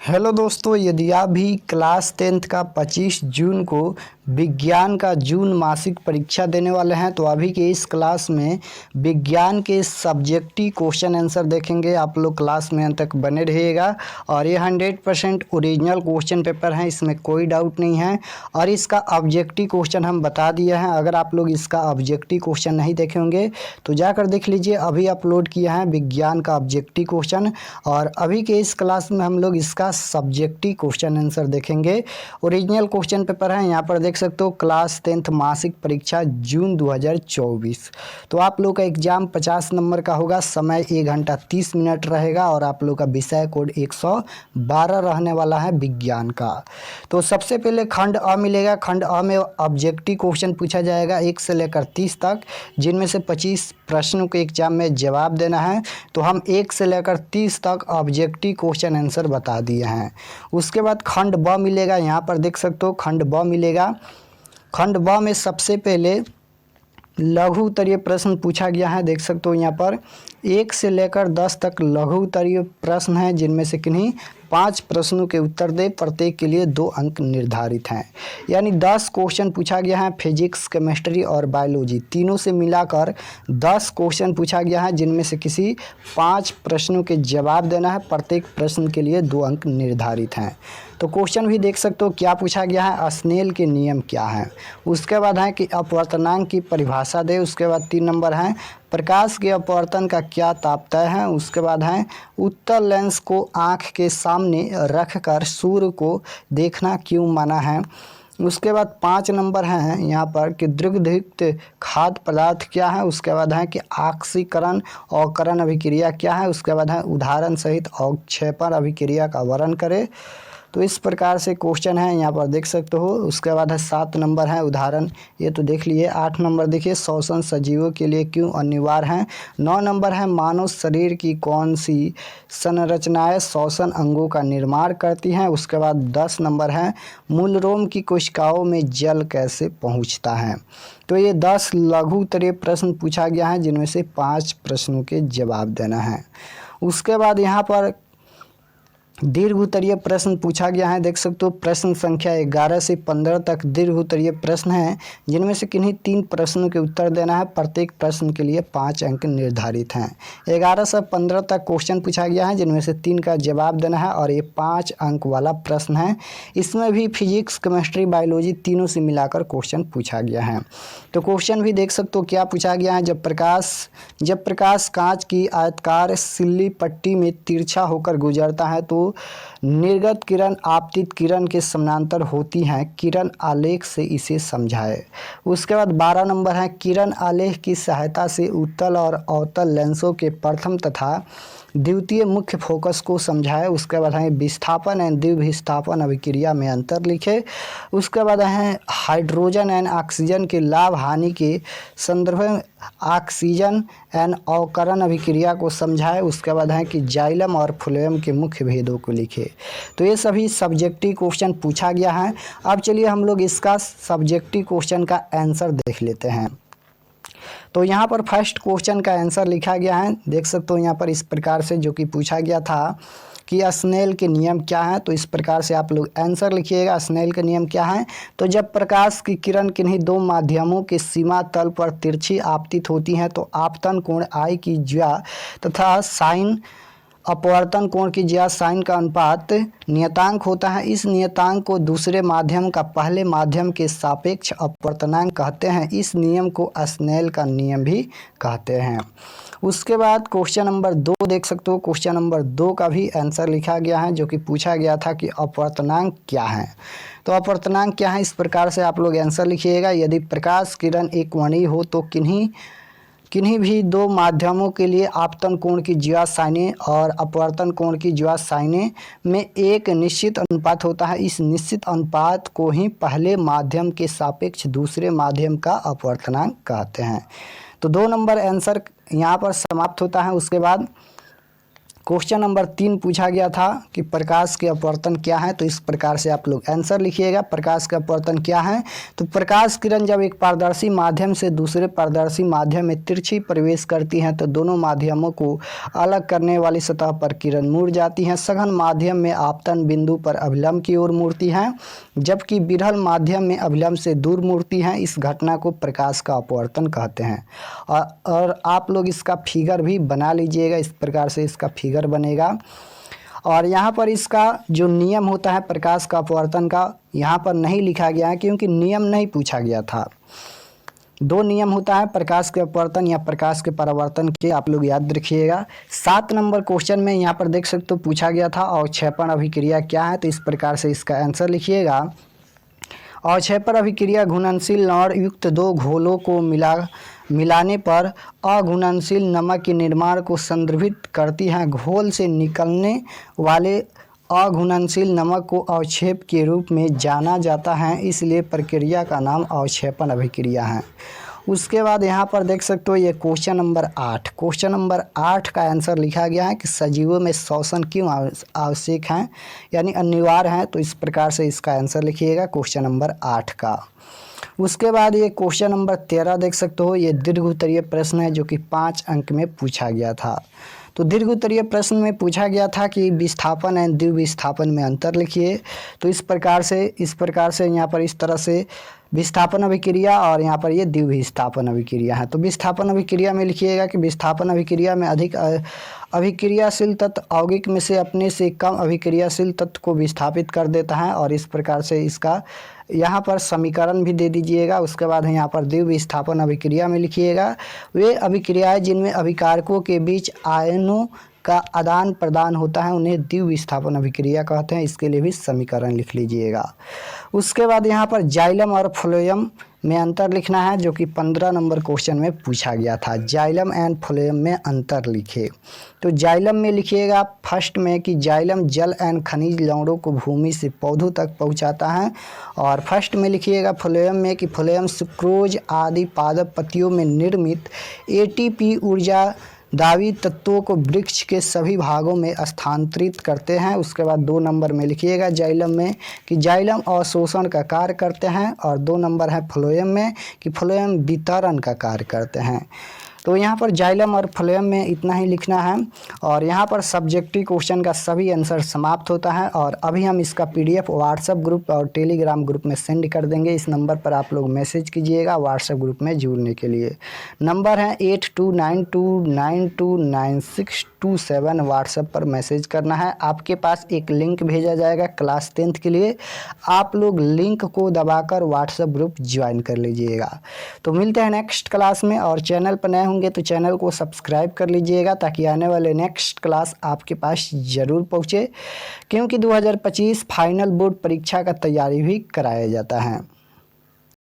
Hello दोस्तों, यदि आप भी क्लास 10th का 25 जून को विज्ञान का जून मासिक परीक्षा देने वाले हैं तो अभी के इस क्लास में विज्ञान के सब्जेक्टिव क्वेश्चन आंसर देखेंगे। आप लोग क्लास में अंत तक बने रहिएगा और ये 100% ओरिजिनल क्वेश्चन पेपर है, इसमें कोई डाउट नहीं है। और इसका ऑब्जेक्टिव क्वेश्चन हम बता दिए हैं। अगर आप लोग इसका ऑब्जेक्टिव क्वेश्चन नहीं देखे होंगे तो जाकर देख लीजिए, अभी अपलोड किया है विज्ञान का ऑब्जेक्टिव क्वेश्चन। और अभी के इस क्लास में हम लोग इसका सब्जेक्टिव क्वेश्चन आंसर देखेंगे। ओरिजिनल क्वेश्चन पेपर है, यहाँ पर देख सकते हो क्लास 10th मासिक परीक्षा जून 2024। तो आप लोग का एग्जाम 50 नंबर का होगा, समय 1 घंटा 30 मिनट रहेगा और आप लोग का विषय कोड 112 रहने वाला है विज्ञान का। तो सबसे पहले खंड अ मिलेगा। खंड अ में ऑब्जेक्टिव क्वेश्चन पूछा जाएगा 1 से लेकर 30 तक, जिनमें से 25 प्रश्नों के एग्जाम में जवाब देना है। तो हम 1 से लेकर 30 तक ऑब्जेक्टिव क्वेश्चन आंसर बता दिए हैं। उसके बाद खंड ब मिलेगा, यहाँ पर देख सकते हो खंड ब मिलेगा। खंड ब में सबसे पहले लघु उत्तरीय प्रश्न पूछा गया है। देख सकते हो यहाँ पर 1 से लेकर 10 तक लघु उत्तरीय प्रश्न हैं, जिनमें से किन्हीं 5 प्रश्नों के उत्तर दे, प्रत्येक के लिए 2 अंक निर्धारित हैं। यानी 10 क्वेश्चन पूछा गया है। फिजिक्स, केमिस्ट्री और बायोलॉजी तीनों से मिलाकर 10 क्वेश्चन पूछा गया है, जिनमें से किसी 5 प्रश्नों के जवाब देना है। प्रत्येक प्रश्न के लिए 2 अंक निर्धारित हैं। तो क्वेश्चन भी देख सकते हो क्या पूछा गया है, स्नेल के नियम क्या हैं। उसके बाद है कि अपवर्तनांक की परिभाषा दे। उसके बाद 3 नंबर है प्रकाश के अपवर्तन का क्या तापतय है। उसके बाद है उत्तल लेंस को आँख के सामने रखकर सूर्य को देखना क्यों मना है। उसके बाद 5 नंबर हैं यहाँ पर कि दुग्धयुक्त खाद्य पदार्थ क्या है। उसके बाद है कि ऑक्सीकरण अवकरण अभिक्रिया क्या है। उसके बाद है उदाहरण सहित अवक्षेपण अभिक्रिया का वर्णन करें। तो इस प्रकार से क्वेश्चन है, यहाँ पर देख सकते हो। उसके बाद है 7 नंबर है उदाहरण, ये तो देख लिए। 8 नंबर देखिए श्वसन सजीवों के लिए क्यों अनिवार्य है। 9 नंबर है मानव शरीर की कौन सी संरचनाएं श्वसन अंगों का निर्माण करती हैं। उसके बाद 10 नंबर है मूलरोम की कोशिकाओं में जल कैसे पहुँचता है। तो ये 10 लघु उत्तरीय प्रश्न पूछा गया है, जिनमें से 5 प्रश्नों के जवाब देना है। उसके बाद यहाँ पर दीर्घ उत्तरीय प्रश्न पूछा गया है। देख सकते हो प्रश्न संख्या 11 से 15 तक दीर्घ उत्तरीय प्रश्न हैं, जिनमें से किन्हीं 3 प्रश्नों के उत्तर देना है। प्रत्येक प्रश्न के लिए 5 अंक निर्धारित हैं। 11 से 15 तक क्वेश्चन पूछा गया है, जिनमें से 3 का जवाब देना है और ये 5 अंक वाला प्रश्न है। इसमें भी फिजिक्स, केमिस्ट्री, बायोलॉजी तीनों से मिलाकर क्वेश्चन पूछा गया है। तो क्वेश्चन भी देख सकते हो क्या पूछा गया है। जब प्रकाश कांच की आयताकार सिल्ली पट्टी में तिरछा होकर गुजरता है तो निर्गत किरण आपतित किरण के समानांतर होती हैं। किरण आलेख से इसे समझाए। उसके बाद 12 नंबर है किरण आलेख की सहायता से उत्तल और अवतल लेंसों के प्रथम तथा द्वितीय मुख्य फोकस को समझाए। उसके बाद है विस्थापन एवं द्विविस्थापन अभिक्रिया में अंतर लिखे। उसके बाद है हाइड्रोजन एवं ऑक्सीजन के लाभ हानि के संदर्भ में ऑक्सीजन एवं अवकरण अभिक्रिया को समझाए। उसके बाद है कि जाइलम और फ्लोएम के मुख्य भेदों को लिखे। तो ये सभी सब्जेक्टिव क्वेश्चन पूछा गया है। अब चलिए हम लोग इसका सब्जेक्टिव क्वेश्चन का आंसर देख लेते हैं। तो यहाँ पर फर्स्ट क्वेश्चन का आंसर लिखा गया है। देख सकते हो यहाँ पर इस प्रकार से, जो कि पूछा गया था कि स्नेल के नियम क्या हैं। तो इस प्रकार से आप लोग आंसर लिखिएगा। स्नेल के नियम क्या हैं, तो जब प्रकाश की किरण किन्हीं 2 माध्यमों के सीमा तल पर तिरछी आपतित होती हैं तो आपतन कोण आई की ज्या तथा साइन अपवर्तन कोण की ज्या साइन का अनुपात नियतांक होता है। इस नियतांक को दूसरे माध्यम का पहले माध्यम के सापेक्ष अपवर्तनांक कहते हैं। इस नियम को स्नेल का नियम भी कहते हैं। उसके बाद क्वेश्चन नंबर 2 देख सकते हो। क्वेश्चन नंबर 2 का भी आंसर लिखा गया है, जो कि पूछा गया था कि अपवर्तनांक क्या है। तो अपवर्तनांक क्या है, इस प्रकार से आप लोग आंसर लिखिएगा। यदि प्रकाश किरण एकवर्णीय हो तो किन्हीं भी 2 माध्यमों के लिए आपतन कोण की ज्या साइनें और अपवर्तन कोण की ज्या साइनें में एक निश्चित अनुपात होता है। इस निश्चित अनुपात को ही पहले माध्यम के सापेक्ष दूसरे माध्यम का अपवर्तनांक कहते हैं। तो 2 नंबर आंसर यहाँ पर समाप्त होता है। उसके बाद क्वेश्चन नंबर 3 पूछा गया था कि प्रकाश के अपवर्तन क्या है, तो इस प्रकार से आप लोग आंसर लिखिएगा। प्रकाश का अपवर्तन क्या है, तो प्रकाश किरण जब एक पारदर्शी माध्यम से दूसरे पारदर्शी माध्यम में तिरछी प्रवेश करती हैं तो दोनों माध्यमों को अलग करने वाली सतह पर किरण मुड़ जाती हैं। सघन माध्यम में आपतन बिंदु पर अभिलंब की ओर मुड़ती हैं, जबकि विरल माध्यम में अभिलंब से दूर मुड़ती हैं। इस घटना को प्रकाश का अपवर्तन कहते हैं। और आप लोग इसका फिगर भी बना लीजिएगा, इस प्रकार से इसका फिगर बनेगा। और यहाँ पर इसका जो नियम होता है प्रकाश का अपवर्तन का, यहाँ पर नहीं लिखा गया है क्योंकि नियम नहीं पूछा गया था। 2 नियम होता है प्रकाश के अपवर्तन या प्रकाश के परावर्तन के, आप लोग याद रखिएगा। 7 नंबर क्वेश्चन में यहाँ पर देख सकते हो पूछा गया था अवक्षेपण अभिक्रिया क्या है, तो इस प्रकार से इसका आंसर लिखिएगा। अवक्षेपण अभिक्रिया घुलनशील लवण युक्त 2 घोलों को मिलाने पर अघुलनशील नमक के निर्माण को संदर्भित करती है। घोल से निकलने वाले अघुलनशील नमक को अवक्षेप के रूप में जाना जाता है, इसलिए प्रक्रिया का नाम अवक्षेपण अभिक्रिया है। उसके बाद यहाँ पर देख सकते हो ये क्वेश्चन नंबर 8, क्वेश्चन नंबर 8 का आंसर लिखा गया है कि सजीवों में श्वसन क्यों आवश्यक है यानी अनिवार्य है, तो इस प्रकार से इसका आंसर लिखिएगा क्वेश्चन नंबर 8 का। उसके बाद ये क्वेश्चन नंबर 13 देख सकते हो, ये दीर्घ उत्तरीय प्रश्न है जो कि 5 अंक में पूछा गया था। तो दीर्घ उत्तरीय प्रश्न में पूछा गया था कि विस्थापन एवं द्विविस्थापन में अंतर लिखिए। तो इस प्रकार से यहाँ पर इस तरह से विस्थापन अभिक्रिया और यहाँ पर ये द्विविस्थापन अभिक्रिया है। तो विस्थापन अभिक्रिया में लिखिएगा कि विस्थापन अभिक्रिया में अधिक अभिक्रियाशील तत्व यौगिक में से अपने से कम अभिक्रियाशील तत्व को विस्थापित कर देता है, और इस प्रकार से इसका यहाँ पर समीकरण भी दे दीजिएगा। उसके बाद यहाँ पर द्विविस्थापन अभिक्रिया में लिखिएगा वे अभिक्रियाएं जिनमें अभिकारकों के बीच आयनों का आदान प्रदान होता है उन्हें द्विविस्थापन अभिक्रिया कहते हैं, इसके लिए भी समीकरण लिख लीजिएगा। उसके बाद यहाँ पर जाइलम और फ्लोएम में अंतर लिखना है जो कि 15 नंबर क्वेश्चन में पूछा गया था। जाइलम एंड फ्लोएम में अंतर लिखे। तो जाइलम में लिखिएगा फर्स्ट में कि जाइलम जल एंड खनिज लवणों को भूमि से पौधों तक पहुंचाता है, और फर्स्ट में लिखिएगा फ्लोएम में कि फ्लोएम सुक्रोज आदि पादप पत्तियों में निर्मित एटीपी ऊर्जा दावी तत्वों को वृक्ष के सभी भागों में स्थानांतरित करते हैं। उसके बाद 2 नंबर में लिखिएगा जाइलम में कि जाइलम अवशोषण का कार्य करते हैं, और 2 नंबर है फ्लोएम में कि फ्लोएम वितरण का कार्य करते हैं। तो यहाँ पर जाइलम और फ्लोएम में इतना ही लिखना है, और यहाँ पर सब्जेक्टिव क्वेश्चन का सभी आंसर समाप्त होता है। और अभी हम इसका PDF व्हाट्सएप ग्रुप और टेलीग्राम ग्रुप में सेंड कर देंगे। इस नंबर पर आप लोग मैसेज कीजिएगा व्हाट्सएप ग्रुप में जुड़ने के लिए। नंबर है 8292929627, व्हाट्सएप पर मैसेज करना है। आपके पास एक लिंक भेजा जाएगा क्लास 10th के लिए, आप लोग लिंक को दबाकर व्हाट्सएप ग्रुप ज्वाइन कर लीजिएगा। तो मिलते हैं नेक्स्ट क्लास में, और चैनल पर नए होंगे तो चैनल को सब्सक्राइब कर लीजिएगा ताकि आने वाले नेक्स्ट क्लास आपके पास ज़रूर पहुँचे, क्योंकि 2025 फाइनल बोर्ड परीक्षा का तैयारी भी कराया जाता है।